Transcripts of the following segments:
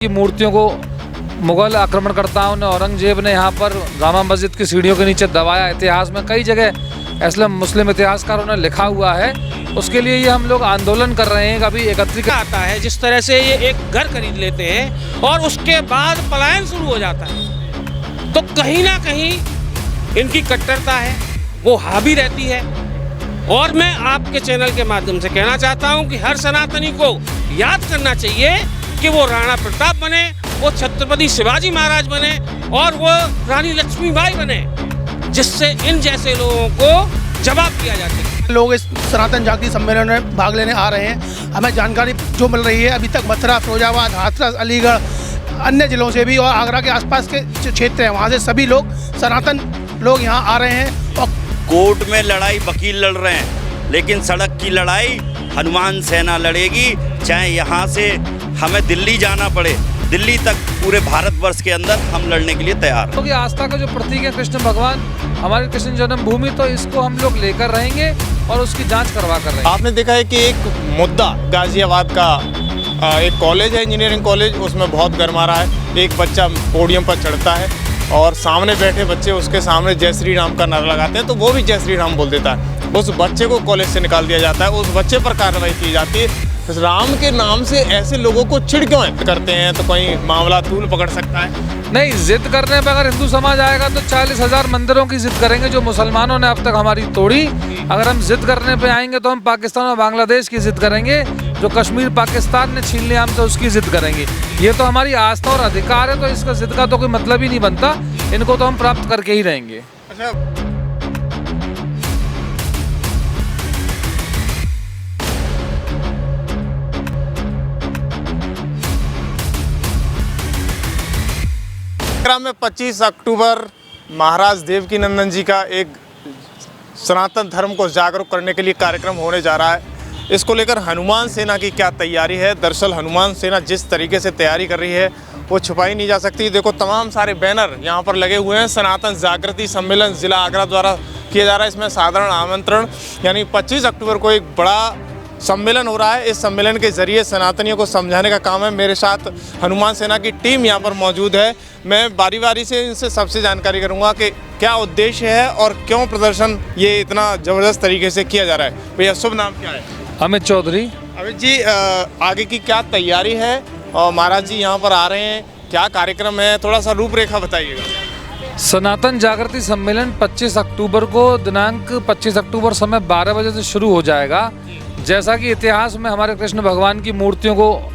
की मूर्तियों को मुगल आक्रमणकर्ताओं ने, औरंगजेब ने यहाँ पर जामा मस्जिद की सीढ़ियों के नीचे दबाया। इतिहास में कई जगह इस्लाम मुस्लिम इतिहासकारों ने लिखा हुआ है। उसके लिए ये हम लोग आंदोलन कर रहे हैं। अभी एकत्रीकरण आता है, जिस तरह से ये एक घर खरीद लेते हैं और उसके बाद पलायन शुरू हो जाता है, तो कहीं ना कहीं इनकी कट्टरता है वो हावी रहती है। और मैं आपके चैनल के माध्यम से कहना चाहता हूं कि हर सनातनी को याद करना चाहिए कि वो राणा प्रताप बने, वो छत्रपति शिवाजी महाराज बने और वो रानी लक्ष्मीबाई बने, जिससे इन जैसे लोगों को जवाब दिया जा सके। लोग इस सनातन जागृति सम्मेलन में भाग लेने आ रहे हैं। हमें जानकारी जो मिल रही है, अभी तक मथुरा, फिरोजाबाद, हाथरस, अलीगढ़, अन्य जिलों से भी और आगरा के आसपास के क्षेत्र हैं, वहाँ से सभी लोग सनातन लोग यहाँ आ रहे हैं। और कोर्ट में लड़ाई वकील लड़ रहे हैं, लेकिन सड़क की लड़ाई हनुमान सेना लड़ेगी। चाहे यहाँ से हमें दिल्ली जाना पड़े, दिल्ली तक पूरे भारतवर्ष के अंदर हम लड़ने के लिए तैयार हैं। क्योंकि आस्था का जो प्रतीक है कृष्ण भगवान, हमारी कृष्ण जन्मभूमि, तो इसको हम लोग लेकर रहेंगे और उसकी जांच करवा कर रहेंगे। आपने देखा है कि एक मुद्दा गाजियाबाद का एक कॉलेज है, इंजीनियरिंग कॉलेज, उसमें बहुत गर्मा रहा है। एक बच्चा पोडियम पर चढ़ता है और सामने बैठे बच्चे उसके सामने जय श्री राम का नारा लगाते हैं, तो वो भी जय श्री राम बोल देता है। उस बच्चे को कॉलेज से निकाल दिया जाता है, उस बच्चे पर कार्रवाई की जाती है। राम के नाम से ऐसे लोगों को चिढ़ क्यों करते हैं? तो कोई मामला तूल पकड़ सकता है? नहीं, जिद करने पर अगर हिंदू समाज आएगा तो 40,000 मंदिरों की जिद करेंगे जो मुसलमानों ने अब तक हमारी तोड़ी। अगर हम जिद करने पे आएंगे तो हम पाकिस्तान और बांग्लादेश की जिद करेंगे, जो कश्मीर पाकिस्तान ने छीन लिया हमसे उसकी जिद करेंगे। ये तो हमारी आस्था और अधिकार है, तो इसका जिद का तो कोई मतलब ही नहीं बनता। इनको तो हम प्राप्त करके ही रहेंगे। अच्छा, में 25 अक्टूबर महाराज देवकीनंदन जी का एक सनातन धर्म को जागरूक करने के लिए कार्यक्रम होने जा रहा है। इसको लेकर हनुमान सेना की क्या तैयारी है? दरअसल हनुमान सेना जिस तरीके से तैयारी कर रही है वो छुपाई नहीं जा सकती। देखो, तमाम सारे बैनर यहाँ पर लगे हुए हैं। सनातन जागृति सम्मेलन जिला आगरा द्वारा किया जा रहा है। इसमें साधारण आमंत्रण, यानी 25 अक्टूबर को एक बड़ा सम्मेलन हो रहा है। इस सम्मेलन के जरिए सनातनियों को समझाने का काम है। मेरे साथ हनुमान सेना की टीम यहाँ पर मौजूद है। मैं बारी बारी से इनसे सबसे जानकारी करूँगा कि क्या उद्देश्य है और क्यों प्रदर्शन ये इतना ज़बरदस्त तरीके से किया जा रहा है। भैया, शुभ नाम क्या है? अमित चौधरी। अमित जी, आगे की क्या तैयारी है? और महाराज जी यहाँ पर आ रहे हैं, क्या कार्यक्रम है? थोड़ा सा रूपरेखा बताइएगा। सनातन जागृति सम्मेलन 25 अक्टूबर को, दिनांक 25 अक्टूबर समय 12 बजे से शुरू हो जाएगा। जैसा कि इतिहास में हमारे कृष्ण भगवान की मूर्तियों को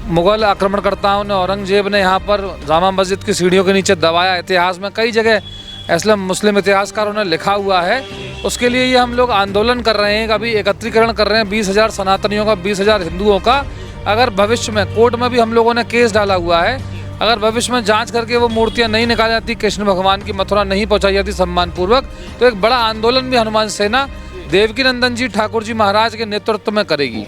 मुगल आक्रमणकर्ताओं ने, औरंगजेब ने यहाँ पर जामा मस्जिद की सीढ़ियों के नीचे दबाया। इतिहास में कई जगह इस्लाम मुस्लिम इतिहासकारों ने लिखा हुआ है। उसके लिए ये हम लोग आंदोलन कर रहे हैं। अभी एकत्रीकरण कर रहे हैं 20,000 सनातनियों का, 20,000 हिंदुओं का। अगर भविष्य में, कोर्ट में भी हम लोगों ने केस डाला हुआ है, अगर भविष्य में जांच करके वो मूर्तियां नहीं निकाली जाती, कृष्ण भगवान की मथुरा नहीं पहुंचाई जाती सम्मानपूर्वक, तो एक बड़ा आंदोलन भी हनुमान सेना देवकीनंदन जी ठाकुर जी महाराज के नेतृत्व में करेगी।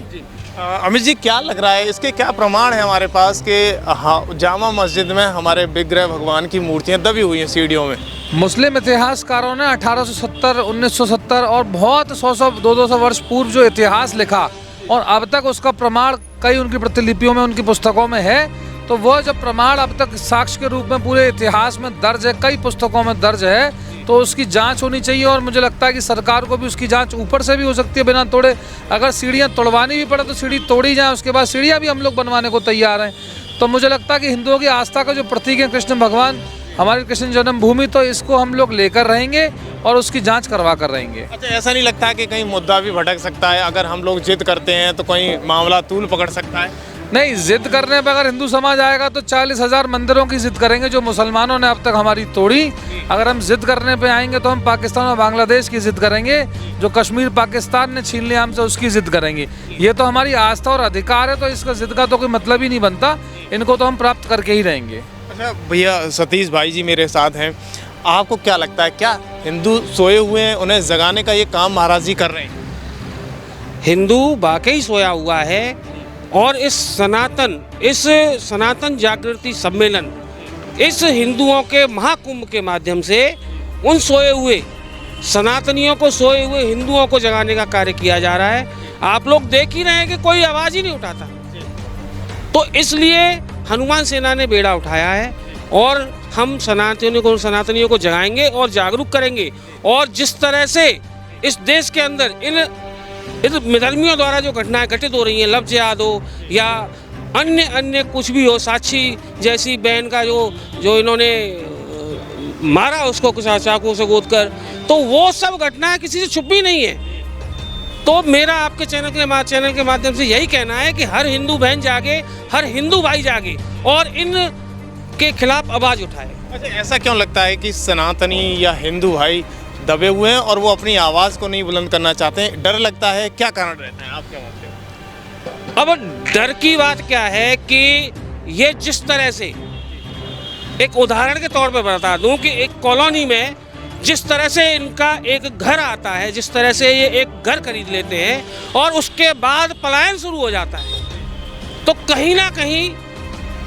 अमित जी, क्या लग रहा है, इसके क्या प्रमाण है हमारे पास कि जामा मस्जिद में हमारे विग्रह भगवान की मूर्तियां दबी हुई हैं सीढ़ियों में? मुस्लिम इतिहासकारों ने 1870, 1970 और बहुत 100, 200 वर्ष पूर्व जो इतिहास लिखा, और अब तक उसका प्रमाण कई उनकी प्रतिलिपियों में, उनकी पुस्तकों में है। तो वह जब प्रमाण अब तक साक्ष्य के रूप में पूरे इतिहास में दर्ज है, कई पुस्तकों में दर्ज है, तो उसकी जांच होनी चाहिए। और मुझे लगता है कि सरकार को भी उसकी जांच ऊपर से भी हो सकती है, बिना तोड़े। अगर सीढ़ियाँ तोड़वानी भी पड़े तो सीढ़ी तोड़ी जाए, उसके बाद सीढ़ियाँ भी हम लोग बनवाने को तैयार हैं। तो मुझे लगता है कि हिंदुओं की आस्था का जो प्रतीक है कृष्ण भगवान, हमारी कृष्ण जन्मभूमि, तो इसको हम लोग लेकर रहेंगे और उसकी जांच करवा कर रहेंगे। अच्छा, ऐसा नहीं लगता कि कहीं मुद्दा भी भटक सकता है? अगर हम लोग जिद करते हैं तो कोई मामला तूल पकड़ सकता है? नहीं, जिद करने पर अगर हिंदू समाज आएगा तो 40,000 मंदिरों की जिद करेंगे जो मुसलमानों ने अब तक हमारी तोड़ी। अगर हम जिद करने पे आएंगे तो हम पाकिस्तान और बांग्लादेश की जिद करेंगे, जो कश्मीर पाकिस्तान ने छीन लिया हमसे उसकी जिद करेंगे। ये तो हमारी आस्था और अधिकार है, तो इसका जिद का तो कोई मतलब ही नहीं बनता। इनको तो हम प्राप्त करके ही रहेंगे। अच्छा भैया, सतीश भाई जी मेरे साथ हैं। आपको क्या लगता है, क्या हिंदू सोए हुए हैं, उन्हें जगाने का ये काम महाराज जी कर रहे हैं? हिंदू वाकई सोया हुआ है, और इस सनातन जागृति सम्मेलन, इस हिंदुओं के महाकुंभ के माध्यम से उन सोए हुए सनातनियों को, सोए हुए हिंदुओं को जगाने का कार्य किया जा रहा है। आप लोग देख ही रहे हैं कि कोई आवाज़ ही नहीं उठाता। तो इसलिए हनुमान सेना ने बेड़ा उठाया है और हम सनातनियों को जगाएंगे और जागरूक करेंगे। और जिस तरह से इस देश के अंदर इन धर्मियों द्वारा जो घटनाएं घटित हो रही हैं, लव जिहाद हो या अन्य कुछ भी हो, साक्षी जैसी बहन का जो इन्होंने मारा उसको कुछ चाकू से गोद कर, तो वो सब घटनाएं किसी से छुपी नहीं है। तो मेरा आपके चैनल के माध्यम से यही कहना है कि हर हिंदू बहन जागे, हर हिंदू भाई जागे और इन के खिलाफ आवाज उठाए। अच्छा, ऐसा क्यों लगता है कि सनातनी या हिंदू भाई दबे हुए हैं और वो अपनी आवाज़ को नहीं बुलंद करना चाहते हैं? डर लगता है, क्या कारण रहता है, आप क्या मानते हो? अब डर की बात क्या है कि ये जिस तरह से, एक उदाहरण के तौर पर बता दूं कि एक कॉलोनी में जिस तरह से इनका एक घर आता है, जिस तरह से ये एक घर खरीद लेते हैं और उसके बाद पलायन शुरू हो जाता है, तो कहीं ना कहीं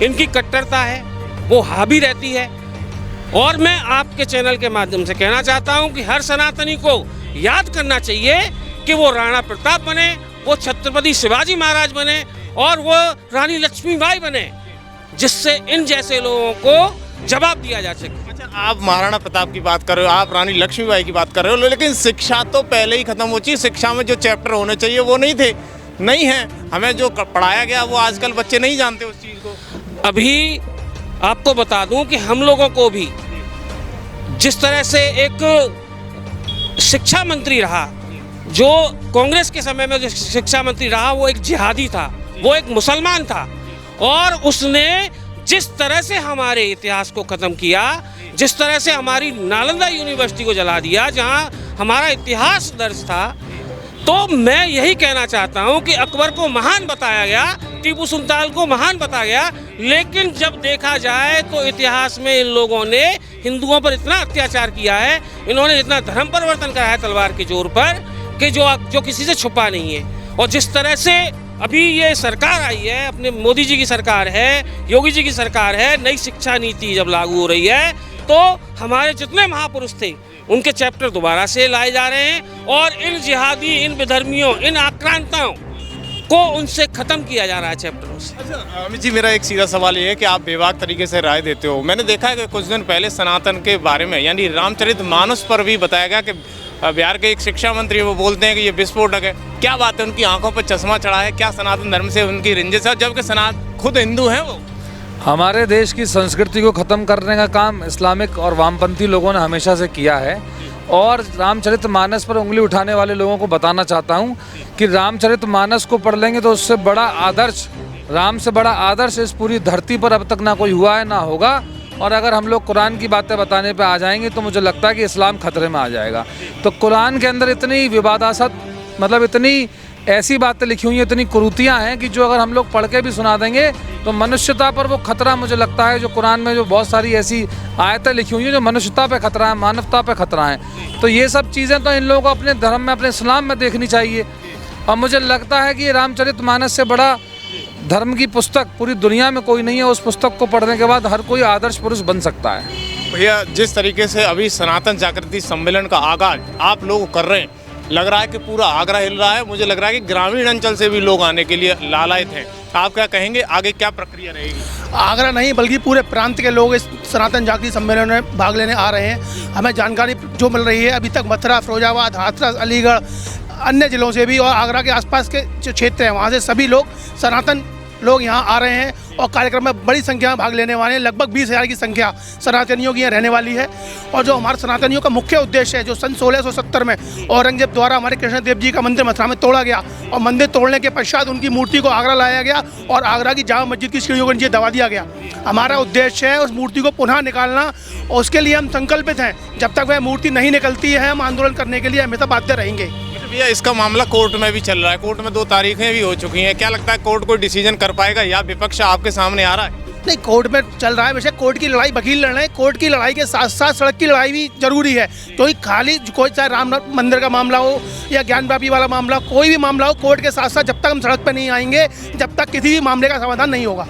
इनकी कट्टरता है, वो हावी रहती है। और मैं आपके चैनल के माध्यम से कहना चाहता हूं कि हर सनातनी को याद करना चाहिए कि वो राणा प्रताप बने, वो छत्रपति शिवाजी महाराज बने और वो रानी लक्ष्मीबाई बने, जिससे इन जैसे लोगों को जवाब दिया जा सके। अच्छा, आप महाराणा प्रताप की बात कर रहे हो, आप रानी लक्ष्मीबाई की बात कर रहे हो, लेकिन शिक्षा तो पहले ही खत्म हो चुकी। शिक्षा में जो चैप्टर होने चाहिए वो नहीं थे, नहीं है। हमें जो पढ़ाया गया वो आजकल बच्चे नहीं जानते उस चीज़ को। अभी आपको बता दूं कि हम लोगों को भी जिस तरह से एक शिक्षा मंत्री रहा, जो कांग्रेस के समय में जो शिक्षा मंत्री रहा, वो एक जिहादी था, वो एक मुसलमान था और उसने जिस तरह से हमारे इतिहास को ख़त्म किया, जिस तरह से हमारी नालंदा यूनिवर्सिटी को जला दिया जहां हमारा इतिहास दर्ज था, तो मैं यही कहना चाहता हूं कि अकबर को महान बताया गया, टीपू सुल्तान को महान बताया गया, लेकिन जब देखा जाए तो इतिहास में इन लोगों ने हिंदुओं पर इतना अत्याचार किया है, इन्होंने इतना धर्म परिवर्तन करा है तलवार के जोर पर कि जो किसी से छुपा नहीं है। और जिस तरह से अभी ये सरकार आई है, अपने मोदी जी की सरकार है, योगी जी की सरकार है, नई शिक्षा नीति जब लागू हो रही है, तो हमारे जितने महापुरुष थे उनके चैप्टर दोबारा से लाए जा रहे हैं और इन जिहादी, इन विधर्मियों, इन आक्रांताओं को उनसे ख़त्म किया जा रहा है चैप्टरों से। अच्छा अमित जी, मेरा एक सीधा सवाल ये है कि आप बेबाक तरीके से राय देते हो। मैंने देखा है कि कुछ दिन पहले सनातन के बारे में, यानी रामचरितमानस पर भी बताया गया कि बिहार के एक शिक्षा मंत्री वो बोलते हैं कि ये विस्फोटक है। क्या बात है, उनकी आंखों पर चश्मा चढ़ा है? क्या सनातन धर्म से उनकी रंजिश है, जबकि सनातन खुद हिंदू हैं वो? हमारे देश की संस्कृति को ख़त्म करने का काम इस्लामिक और वामपंथी लोगों ने हमेशा से किया है। और रामचरितमानस पर उंगली उठाने वाले लोगों को बताना चाहता हूं कि रामचरितमानस को पढ़ लेंगे तो उससे बड़ा आदर्श, राम से बड़ा आदर्श इस पूरी धरती पर अब तक ना कोई हुआ है ना होगा। और अगर हम लोग कुरान की बातें बताने पे आ जाएंगे तो मुझे लगता है कि इस्लाम खतरे में आ जाएगा। तो कुरान के अंदर इतनी विवादास्पद, मतलब इतनी ऐसी बातें लिखी हुई हैं, इतनी कुरीतियाँ हैं कि जो अगर हम लोग पढ़ के भी सुना देंगे तो मनुष्यता पर वो खतरा, मुझे लगता है, जो कुरान में जो बहुत सारी ऐसी आयतें लिखी हुई हैं जो मनुष्यता पे खतरा है, मानवता पे खतरा है। तो ये सब चीज़ें तो इन लोगों को अपने धर्म में, अपने इस्लाम में देखनी चाहिए। और मुझे लगता है कि ये रामचरितमानस से बड़ा धर्म की पुस्तक पूरी दुनिया में कोई नहीं है। उस पुस्तक को पढ़ने के बाद हर कोई आदर्श पुरुष बन सकता है। भैया, जिस तरीके से अभी सनातन जागृति सम्मेलन का आगाज आप लोग कर रहे हैं, लग रहा है कि पूरा आगरा हिल रहा है। मुझे लग रहा है कि ग्रामीण अंचल से भी लोग आने के लिए लालायित हैं। आप क्या कहेंगे, आगे क्या प्रक्रिया रहेगी? आगरा नहीं बल्कि पूरे प्रांत के लोग इस सनातन जागृति सम्मेलन में भाग लेने आ रहे हैं। हमें जानकारी जो मिल रही है, अभी तक मथुरा, फिरोजाबाद, हाथरस, अलीगढ़, अन्य ज़िलों से भी और आगरा के आसपास के जो क्षेत्र हैं वहाँ से सभी लोग, सनातन लोग यहाँ आ रहे हैं और कार्यक्रम में बड़ी संख्या में भाग लेने वाले हैं। लगभग 20,000 की संख्या सनातनियों की यहाँ रहने वाली है। और जो हमारे सनातनियों का मुख्य उद्देश्य है, जो सन 1670 में औरंगजेब द्वारा हमारे कृष्ण देव जी का मंदिर मथुरा में तोड़ा गया और मंदिर तोड़ने के पश्चात उनकी मूर्ति को आगरा लाया गया और आगरा की जामा मस्जिद की सीढ़ियों को नीचे दबा दिया गया। हमारा उद्देश्य है उस मूर्ति को पुनः निकालना और उसके लिए हम संकल्पित हैं। जब तक वह मूर्ति नहीं निकलती है, हम आंदोलन करने के लिए हमेशा बाध्य रहेंगे। भैया, इसका मामला कोर्ट में भी चल रहा है, कोर्ट में 2 तारीखें भी हो चुकी हैं। क्या लगता है कोर्ट कोई डिसीजन कर पाएगा या विपक्ष आपके सामने आ रहा है? नहीं, कोर्ट में चल रहा है। वैसे कोर्ट की लड़ाई वकील लड़ रहे हैं। कोर्ट की लड़ाई के साथ साथ सड़क की लड़ाई भी जरूरी है, क्योंकि खाली कोई चाहे राम मंदिर का मामला हो या ज्ञानव्यापी वाला मामला, कोई भी मामला हो, कोर्ट के साथ साथ जब तक हम सड़क पर नहीं आएंगे, जब तक किसी भी मामले का समाधान नहीं होगा।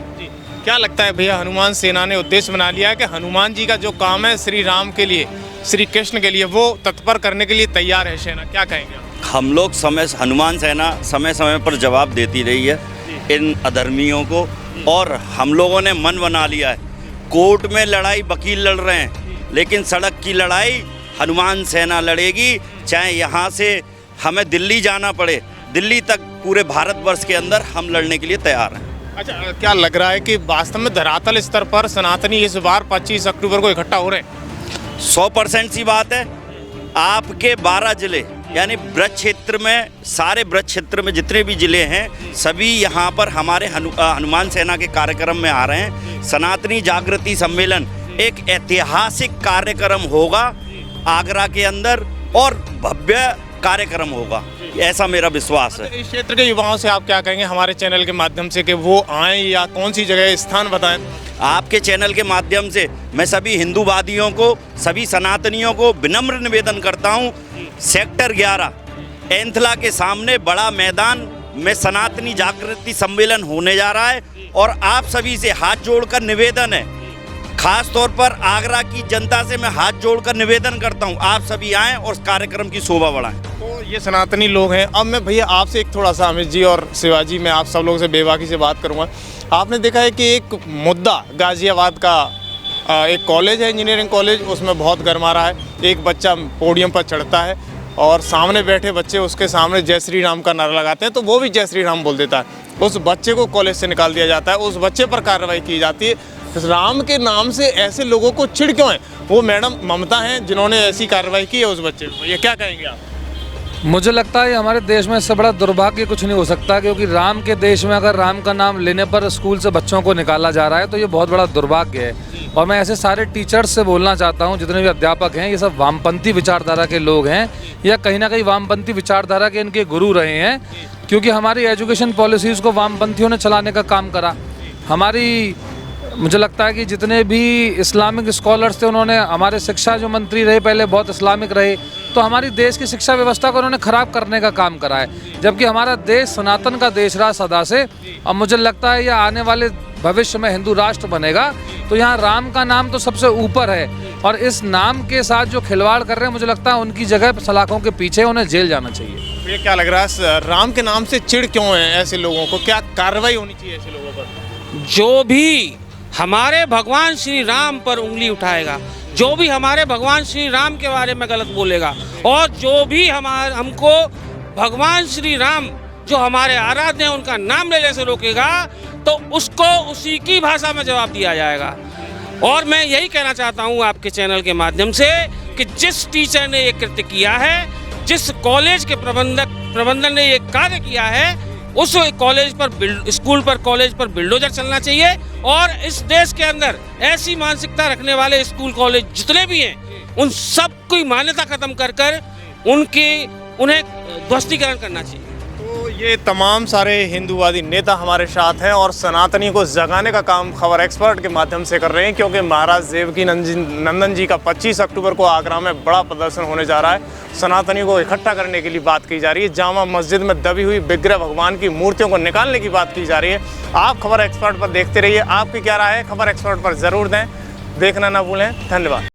क्या लगता है भैया, हनुमान सेना ने उद्देश्य बना लिया है कि हनुमान जी का जो काम है श्री राम के लिए, श्री कृष्ण के लिए, वो तत्पर करने के लिए तैयार है सेना? क्या कहेंगे आप? हम लोग हनुमान सेना समय समय पर जवाब देती रही है इन अधर्मियों को, और हम लोगों ने मन बना लिया है, कोर्ट में लड़ाई वकील लड़ रहे हैं, लेकिन सड़क की लड़ाई हनुमान सेना लड़ेगी। चाहे यहाँ से हमें दिल्ली जाना पड़े, दिल्ली तक पूरे भारतवर्ष के अंदर हम लड़ने के लिए तैयार हैं। अच्छा, क्या लग रहा है कि वास्तव में धरातल स्तर पर सनातनी इस बार 25 अक्टूबर को इकट्ठा हो रहे हैं? 100% सी बात है। आपके 12 जिले यानी ब्रज क्षेत्र में, सारे ब्रज क्षेत्र में जितने भी जिले हैं सभी यहाँ पर हमारे हनुमान सेना के कार्यक्रम में आ रहे हैं। सनातनी जागृति सम्मेलन एक ऐतिहासिक कार्यक्रम होगा आगरा के अंदर और भव्य कार्यक्रम होगा, ऐसा मेरा विश्वास है। इस क्षेत्र के युवाओं से आप क्या कहेंगे हमारे चैनल के माध्यम से कि वो आएं या कौन सी जगह स्थान बताएं? आपके चैनल के माध्यम से मैं सभी हिंदूवादियों को, सभी सनातनियों को विनम्र निवेदन करता हूं, सेक्टर 11 एंथला के सामने बड़ा मैदान में सनातनी जागृति सम्मेलन होने जा रहा है और आप सभी से हाथ जोड़कर निवेदन है, खास तौर पर आगरा की जनता से मैं हाथ जोड़कर निवेदन करता हूं, आप सभी आएं और उस कार्यक्रम की शोभा बढ़ाएं। तो ये सनातनी लोग हैं। अब मैं भैया आपसे एक थोड़ा सा, अमित जी और शिवाजी, मैं आप सब लोगों से बेबाकी से बात करूंगा। आपने देखा है कि एक मुद्दा गाजियाबाद का एक कॉलेज है, इंजीनियरिंग कॉलेज, उसमें बहुत गर्मा रहा है। एक बच्चा पोडियम पर चढ़ता है और सामने बैठे बच्चे उसके सामने जय श्री राम का नारा लगाते हैं, तो वो भी जय श्री राम बोल देता है। उस बच्चे को कॉलेज से निकाल दिया जाता है, उस बच्चे पर कार्रवाई की जाती है। राम के नाम से ऐसे लोगों को चिढ़ क्यों है? वो मैडम ममता हैं जिन्होंने ऐसी कार्रवाई की है उस बच्चे पर, ये क्या कहेंगे आप? मुझे लगता है हमारे देश में इससे बड़ा दुर्भाग्य कुछ नहीं हो सकता, क्योंकि राम के देश में अगर राम का नाम लेने पर स्कूल से बच्चों को निकाला जा रहा है तो ये बहुत बड़ा दुर्भाग्य है। और मैं ऐसे सारे टीचर्स से बोलना चाहता हूँ, जितने भी अध्यापक हैं, ये सब वामपंथी विचारधारा के लोग हैं या कहीं ना कहीं वामपंथी विचारधारा के इनके गुरु रहे हैं, क्योंकि हमारी एजुकेशन पॉलिसीज़ को वामपंथियों ने चलाने का काम करा। हमारी, मुझे लगता है कि जितने भी इस्लामिक स्कॉलर्स थे उन्होंने, हमारे शिक्षा जो मंत्री रहे पहले बहुत इस्लामिक रहे, तो हमारी देश की शिक्षा व्यवस्था को उन्होंने ख़राब करने का काम करा है। जबकि हमारा देश सनातन का देश रहा सदा से, और मुझे लगता है यह आने वाले भविष्य में हिंदू राष्ट्र बनेगा, तो यहाँ राम का नाम तो सबसे ऊपर है। और इस नाम के साथ जो खिलवाड़ कर रहे हैं, मुझे लगता है उनकी जगह सलाखों के पीछे उन्हें जेल जाना चाहिए। ये क्या लग रहा है, राम के नाम से चिढ़ क्यों है ऐसे लोगों को? क्या कार्रवाई होनी चाहिए ऐसे लोगों पर? जो भी हमारे भगवान श्री राम पर उंगली उठाएगा, जो भी हमारे भगवान श्री राम के बारे में गलत बोलेगा, और जो भी हमको भगवान श्री राम जो हमारे आराध्य हैं उनका नाम लेने से रोकेगा, तो उसको उसी की भाषा में जवाब दिया जाएगा। और मैं यही कहना चाहता हूँ आपके चैनल के माध्यम से कि जिस टीचर ने ये कृत्य किया है, जिस कॉलेज के प्रबंधन ने ये कार्य किया है, उस कॉलेज पर, स्कूल पर, कॉलेज पर बुलडोजर चलना चाहिए। और इस देश के अंदर ऐसी मानसिकता रखने वाले स्कूल कॉलेज जितने भी हैं, उन सब की मान्यता खत्म कर उन्हें ध्वस्तीकरण करना चाहिए। तो ये तमाम सारे हिंदूवादी नेता हमारे साथ हैं और सनातनी को जगाने का काम खबर एक्सपर्ट के माध्यम से कर रहे हैं, क्योंकि महाराज देवकी नंदन जी का 25 अक्टूबर को आगरा में बड़ा प्रदर्शन होने जा रहा है। सनातनी को इकट्ठा करने के लिए बात की जा रही है, जामा मस्जिद में दबी हुई विग्रह भगवान की मूर्तियों को निकालने की बात की जा रही है। आप खबर एक्सपर्ट पर देखते रहिए, आपकी क्या राय है खबर एक्सपर्ट पर ज़रूर दें, देखना ना भूलें। धन्यवाद।